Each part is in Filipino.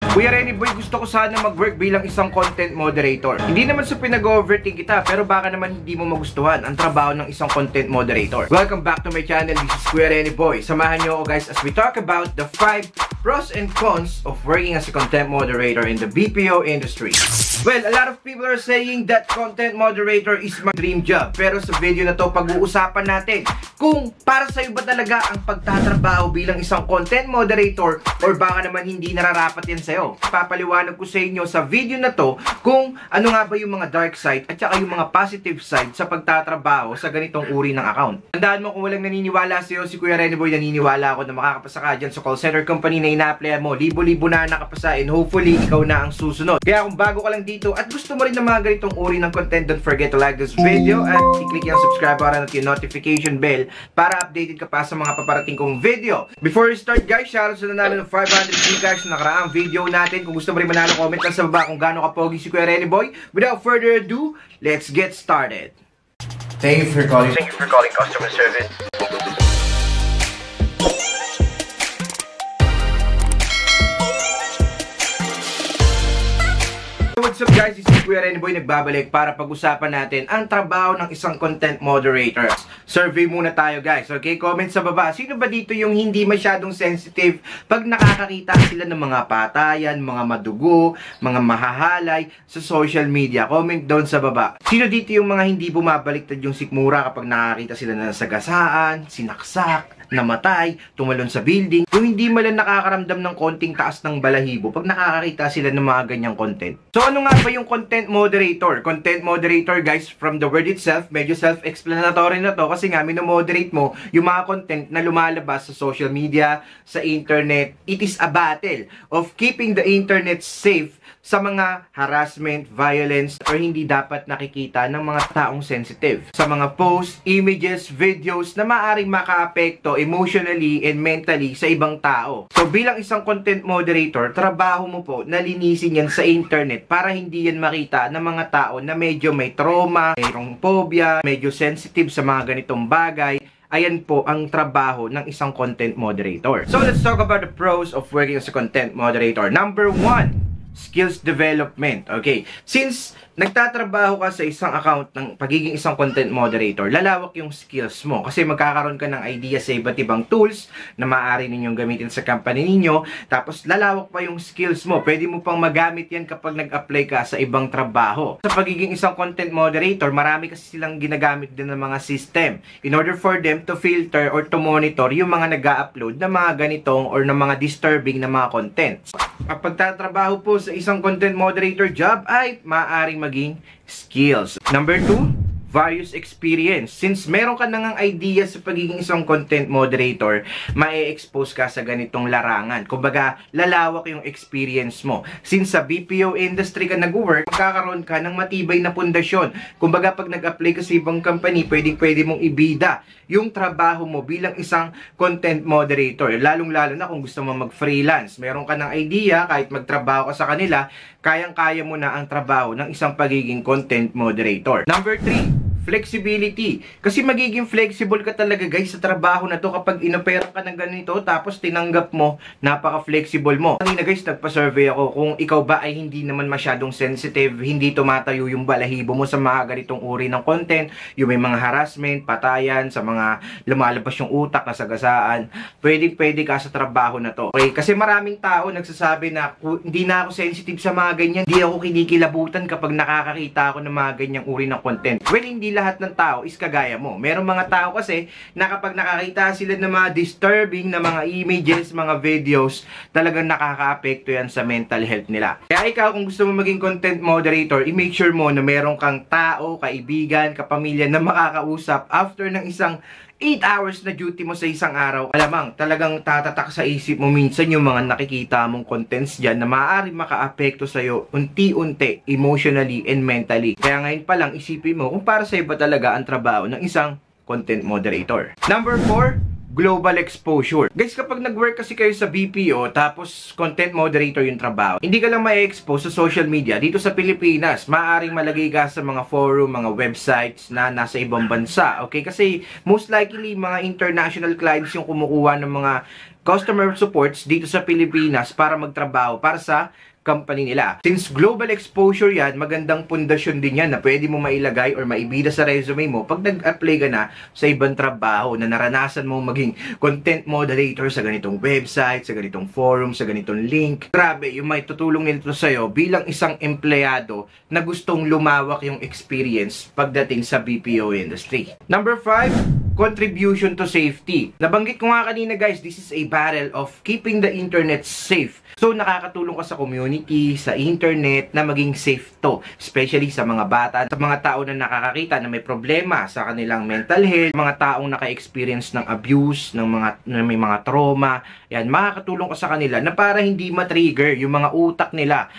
Kuya Renny Boy, gusto ko sana mag-work bilang isang content moderator. Hindi naman sa pinag-overthink kita, pero baka naman hindi mo magustuhan ang trabaho ng isang content moderator. Welcome back to my channel. This is Kuya Renny Boy. Samahan niyo ako guys as we talk about the 5 pros and cons of working as a content moderator in the BPO industry. Well, a lot of people are saying that content moderator is my dream job. Pero sa video na to, pag-uusapan natin kung para sa'yo ba talaga ang pagtatrabaho bilang isang content moderator or baka naman hindi nararapat yan sa'yo. Papaliwanag ko sa inyo sa video na to kung ano nga ba yung mga dark side at saka yung mga positive side sa pagtatrabaho sa ganitong uri ng account. Tandaan mo, kung walang naniniwala sa'yo, si Kuya Renny Boy, naniniwala ako na makakapasa ka dyan sa call center company na ina-applyan mo. Libo-libo na nakapasa and hopefully ikaw na ang susunod. Kaya kung bago ka lang dito at gusto mo rin ng mga ganitong uri ng content, don't forget to like this video at i-click yung subscribe button at yung notification bell para updated ka pa sa mga paparating kong video. Before we start guys, shoutout sa nanalo ng 500 Gcash na nakaraang video natin. Kung gusto mo rin manalo, comment lang sa baba kung gaano kapogi si Kuya Renny Boy. Without further ado, let's get started. Thank you for calling customer service. What's up guys, this is Kuya Renny Boy, nagbabalik para pag-usapan natin ang trabaho ng isang content moderator. Survey muna tayo guys, okay? Comment sa baba, sino ba dito yung hindi masyadong sensitive pag nakakakita sila ng mga patayan, mga madugo, mga mahahalay sa social media? Comment down sa baba. Sino dito yung mga hindi bumabaliktad yung sikmura kapag nakakita sila ng sagasaan, sinaksak, namatay, tumalon sa building, yung hindi malang nakakaramdam ng konting taas ng balahibo pag nakakakita sila ng mga ganyang content. So ano nga ba yung content moderator? Content moderator guys, from the word itself, medyo self-explanatory na to kasi nga minomoderate mo yung mga content na lumalabas sa social media, sa internet. It is a battle of keeping the internet safe sa mga harassment, violence, or hindi dapat nakikita ng mga taong sensitive. Sa mga posts, images, videos na maaaring makaapekto emotionally and mentally sa ibang tao. So bilang isang content moderator, trabaho mo po na linisin yan sa internet para hindi yan makita ng mga tao na medyo may trauma, mayroong phobia, medyo sensitive sa mga ganitong bagay. Ayan po ang trabaho ng isang content moderator. So let's talk about the pros of working as a content moderator. Number 1, skills development. Okay, since nagtatrabaho ka sa isang account ng pagiging isang content moderator, lalawak yung skills mo kasi magkakaroon ka ng idea sa iba't ibang tools na maaari ninyong gamitin sa company ninyo, tapos lalawak pa yung skills mo. Pwede mo pang magamit yan kapag nag-apply ka sa ibang trabaho. Sa pagiging isang content moderator, marami kasi silang ginagamit din ng mga system in order for them to filter or to monitor yung mga nag-a-upload ng mga ganitong or ng mga disturbing na mga content. Kapag tatrabaho po sa isang content moderator job ay maaaring maging skills. Number 2, various experience. Since meron ka nang idea sa pagiging isang content moderator, ma-expose ka sa ganitong larangan. Kumbaga, lalawak yung experience mo. Since sa BPO industry ka nag-work, magkakaroon ka ng matibay na pundasyon. Kumbaga, pag nag-apply ka sa ibang company, pwede mong ibida yung trabaho mo bilang isang content moderator. Lalong-lalo na kung gusto mo mag-freelance. Meron ka ng idea, kahit magtrabaho ka sa kanila, kayang-kaya mo na ang trabaho ng isang pagiging content moderator. Number 3, flexibility. Kasi magiging flexible ka talaga guys sa trabaho na to kapag inopera ka ng ganito tapos tinanggap mo, napaka-flexible mo. Kanina guys, nagpa-survey ako kung ikaw ba ay hindi naman masyadong sensitive, hindi tumatayo yung balahibo mo sa mga ganitong uri ng content, yung may mga harassment, patayan, sa mga lumalabas yung utak na sagasaan, pwede ka sa trabaho na to. Okay? Kasi maraming tao nagsasabi na hindi na ako sensitive sa mga ganyan, hindi ako kinikilabutan kapag nakakakita ako ng mga ganyang uri ng content. Well, hindi lahat ng tao is kagaya mo. Merong mga tao kasi na kapag nakakita sila ng mga disturbing na mga images, mga videos, talagang nakakaapekto yan sa mental health nila. Kaya ikaw, kung gusto mo maging content moderator, i-make sure mo na meron kang tao, kaibigan, kapamilya na makakausap after ng isang 8 hours na duty mo sa isang araw. Alamang, talagang tatatak sa isip mo minsan yung mga nakikita mong contents dyan na maaaring makaapekto sa'yo unti-unti, emotionally and mentally. Kaya ngayon pa lang, isipin mo kung para sa'yo ba talaga ang trabaho ng isang content moderator. Number 4, global exposure. Guys, kapag nag-work kasi kayo sa BPO, tapos content moderator yung trabaho, hindi ka lang ma-expose sa social media. Dito sa Pilipinas, maaaring malagay ka sa mga forum, mga websites na nasa ibang bansa. Okay? Kasi most likely, mga international clients yung kumukuha ng mga customer supports dito sa Pilipinas para magtrabaho para sa company nila. Since global exposure yan, magandang pundasyon din yan na pwede mo mailagay or maibida sa resume mo pag nag-apply ka na sa ibang trabaho na naranasan mo maging content moderator sa ganitong website, sa ganitong forum, sa ganitong link. Grabe, yung may tutulong nito sa'yo bilang isang empleyado na gustong lumawak yung experience pagdating sa BPO industry. Number 5, contribution to safety. Nabanggit ko nga kanina guys, this is a battle of keeping the internet safe. So nakakatulong ka sa community, sa internet na maging safe to. Especially sa mga bata, sa mga tao na nakakakita na may problema sa kanilang mental health, mga taong naka-experience ng abuse, na may mga trauma. Yan, makakatulong ka sa kanila na para hindi ma-trigger yung mga utak nila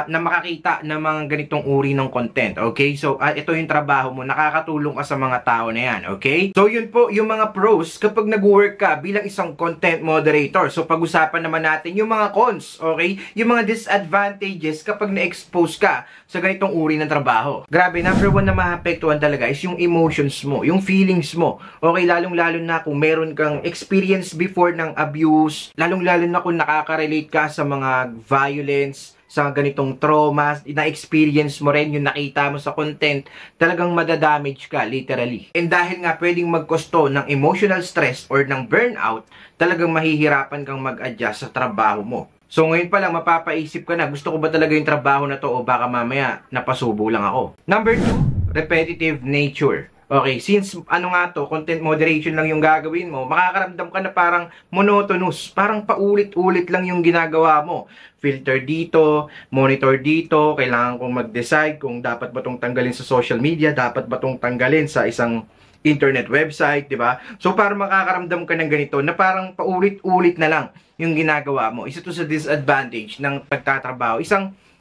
na makakita ng mga ganitong uri ng content. Okay? So ito yung trabaho mo, nakakatulong ka sa mga tao na yan. Okay? So yun po yung mga pros kapag nag-work ka bilang isang content moderator. So pag-usapan naman natin yung mga cons. Okay? Yung mga disadvantages kapag na-expose ka sa ganitong uri ng trabaho. Grabe, number 1 na maapektuhan talaga is yung emotions mo, yung feelings mo. Okay, lalong-lalo na kung meron kang experience before ng abuse, lalong-lalo na kung nakaka-relate ka sa mga violence, sa ganitong trauma, na-experience mo rin yung nakita mo sa content, talagang madadamage ka, literally. And dahil nga pwedeng magkosto ng emotional stress or ng burnout, talagang mahihirapan kang mag-adjust sa trabaho mo. So ngayon pa lang mapapaisip ka na, gusto ko ba talaga yung trabaho na to o baka mamaya napasubo lang ako. Number 2, repetitive nature. Okay, since content moderation lang yung gagawin mo, makakaramdam ka na parang monotonous, parang paulit-ulit lang yung ginagawa mo. Filter dito, monitor dito, kailangan kong mag-decide kung dapat ba itong tanggalin sa social media, dapat ba itong tanggalin sa isang internet website, di ba? So, para makakaramdam ka ng ganito na parang paulit-ulit na lang yung ginagawa mo. Isa to sa disadvantage ng pagtatrabaho.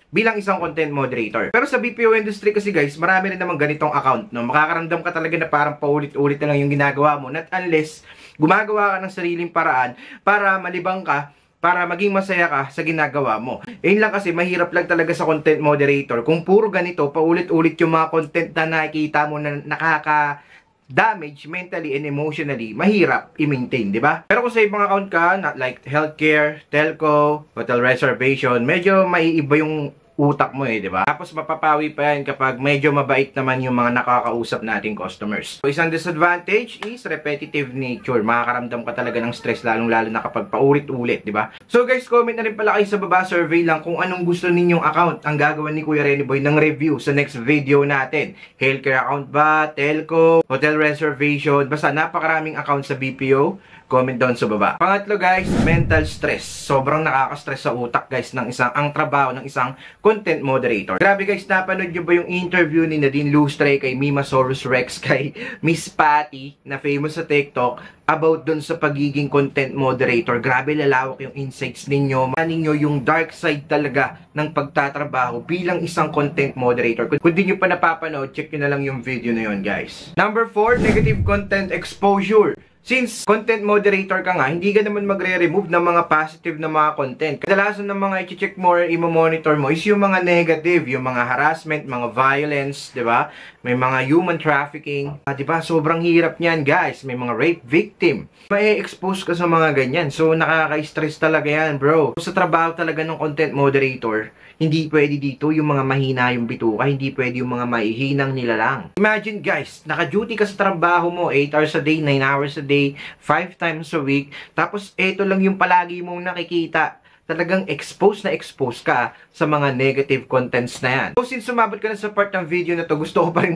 Bilang isang content moderator. Pero sa BPO industry kasi guys, marami rin naman ganitong account, no? Makakaramdam ka talaga na parang paulit-ulit na lang yung ginagawa mo. Not unless gumagawa ka ng sariling paraan para malibang ka, para maging masaya ka sa ginagawa mo. Yun lang kasi, mahirap lang talaga sa content moderator. Kung puro ganito, paulit-ulit yung mga content na nakikita mo na damage mentally and emotionally, mahirap i-maintain, di ba? Pero kung sa ibang account ka, like healthcare, telco, hotel reservation, medyo maiiba yung utak mo di ba? Tapos mapapawi pa yan kapag medyo mabait naman yung mga nakakausap nating customers. So, isang disadvantage is repetitive nature. Makakaramdam ka talaga ng stress lalong-lalo na kapag paulit-ulit, di ba? So guys, comment na rin pala kayo sa baba, survey lang kung anong gusto ninyong account ang gagawin ni Kuya Renny Boy ng review sa next video natin. Healthcare account ba? Telco? Hotel reservation? Basta napakaraming account sa BPO. Comment down sa baba. Pangatlo guys, mental stress. Sobrang nakaka-stress sa utak guys ang trabaho ng isang content moderator. Grabe guys, napanood nyo ba yung interview ni Nadine Lustre kay Mimasaurus Rex kay Miss Patty na famous sa TikTok about dun sa pagiging content moderator? Grabe, lalawak yung insights ninyo. Manin nyo yung dark side talaga ng pagtatrabaho bilang isang content moderator. Kung di nyo pa napapanood, check nyo na lang yung video na yun guys. Number 4, negative content exposure. Since content moderator ka nga, hindi ka naman magre-remove ng mga positive na mga content. Kadalasan ng mga i-check mo or i-monitor mo is yung mga negative, yung mga harassment, mga violence, di ba? May mga human trafficking. Di ba? Sobrang hirap niyan, guys. May mga rape victim. May-expose ka sa mga ganyan. So, nakaka-stress talaga yan, bro. Sa trabaho talaga ng content moderator, hindi pwede dito yung mga mahina yung bituka, hindi pwede yung mga maihinang nilalang. Imagine guys, naka-duty ka sa trabaho mo, 8 hours a day, 9 hours a day, 5 times a week, tapos eto lang yung palagi mong nakikita. Talagang expose ka sa mga negative contents na yan. So since sumabot ka na sa part ng video na to, gusto ko ring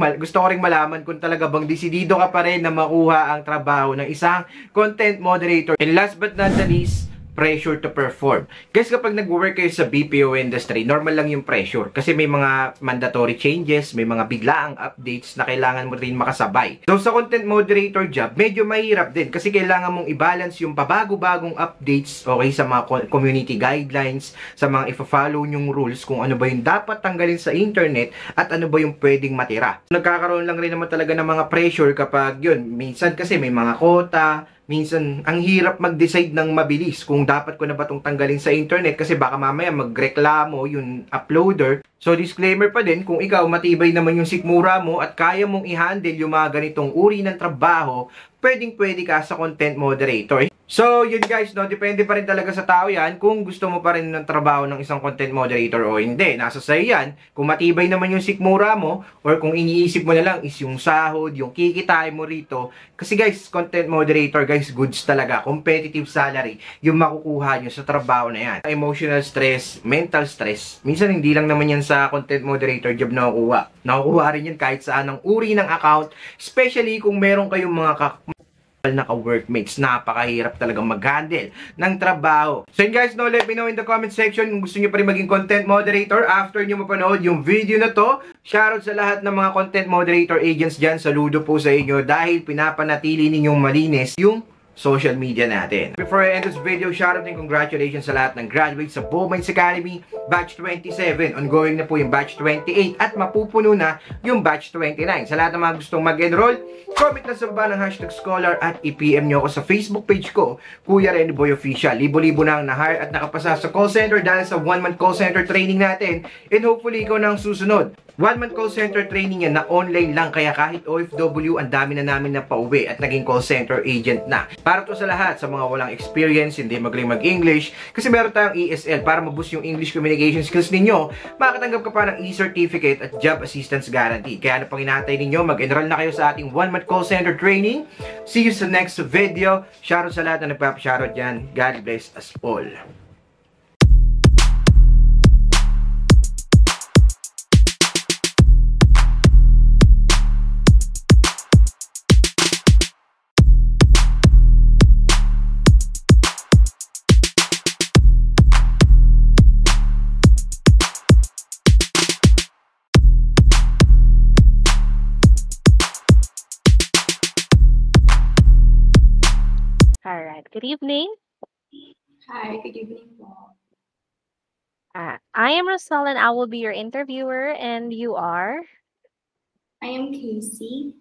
malaman kung talaga bang desidido ka pa rin na makuha ang trabaho ng isang content moderator. And last but not the least, pressure to perform. Guys, kapag nag-work kayo sa BPO industry, normal lang yung pressure. Kasi may mga mandatory changes, may mga biglaang updates na kailangan mo rin makasabay. So, sa content moderator job, medyo mahirap din. Kasi kailangan mong i-balance yung pabago-bagong updates, okay, sa mga community guidelines, sa mga i-follow yung rules, kung ano ba yung dapat tanggalin sa internet, at ano ba yung pwedeng matira. Nagkakaroon lang rin naman talaga ng mga pressure kapag yun. Minsan kasi may mga quota, minsan, ang hirap mag-decide ng mabilis kung dapat ko na ba itong tanggalin sa internet kasi baka mamaya magreklamo yung uploader. So, disclaimer pa din, kung ikaw matibay naman yung sikmura mo at kaya mong i-handle yung mga ganitong uri ng trabaho, pwedeng-pwede ka sa content moderator. So, yun guys, no, depende pa rin talaga sa tao yan kung gusto mo pa rin ng trabaho ng isang content moderator o hindi. Nasa sa'yo yan. Kung matibay naman yung sikmura mo or kung iniisip mo na lang is yung sahod, yung kikitain mo rito. Kasi guys, content moderator guys, goods talaga. Competitive salary yung makukuha nyo sa trabaho na yan. Emotional stress, mental stress. Minsan hindi lang naman yan sa content moderator job na nakukuha. Nakukuha rin yan kahit saan ang uri ng account. Especially kung meron kayong mga naka-workmates, napakahirap talagang mag-handle ng trabaho. So yun guys, no, let me know in the comment section kung gusto nyo pa rin maging content moderator after nyo mapanood yung video na to. Shoutout sa lahat ng mga content moderator agents dyan. Saludo po sa inyo dahil pinapanatili ninyong malinis yung social media natin. Before I end this video, shoutout and congratulations sa lahat ng graduates sa Bowmines Academy Batch 27. Ongoing na po yung Batch 28 at mapupuno na yung Batch 29. Sa lahat ng mga gustong mag-enroll, comment na sa baba ng #scholar at i-PM nyo ako sa Facebook page ko, Kuya Renny Boy Official. Libo-libo na ang na-hire at nakapasa sa call center dahil sa 1-month call center training natin, and hopefully ikaw na ang susunod. 1-month call center training yan na online lang, kaya kahit OFW, ang dami na namin na pauwi at naging call center agent na. Para to sa lahat, sa mga walang experience, hindi magaling mag-English, kasi meron tayong ESL para maboost yung English communication skills ninyo, makatanggap ka pa ng e-certificate at job assistance guarantee. Kaya ano pang inaantay ninyo, mag-enroll na kayo sa ating 1-month call center training. See you sa next video. Shoutout sa lahat na nagpapashoutout dyan. God bless us all. All right. Good evening. Hi, good evening po. I am Rosal and I will be your interviewer, and you are? I am Casey.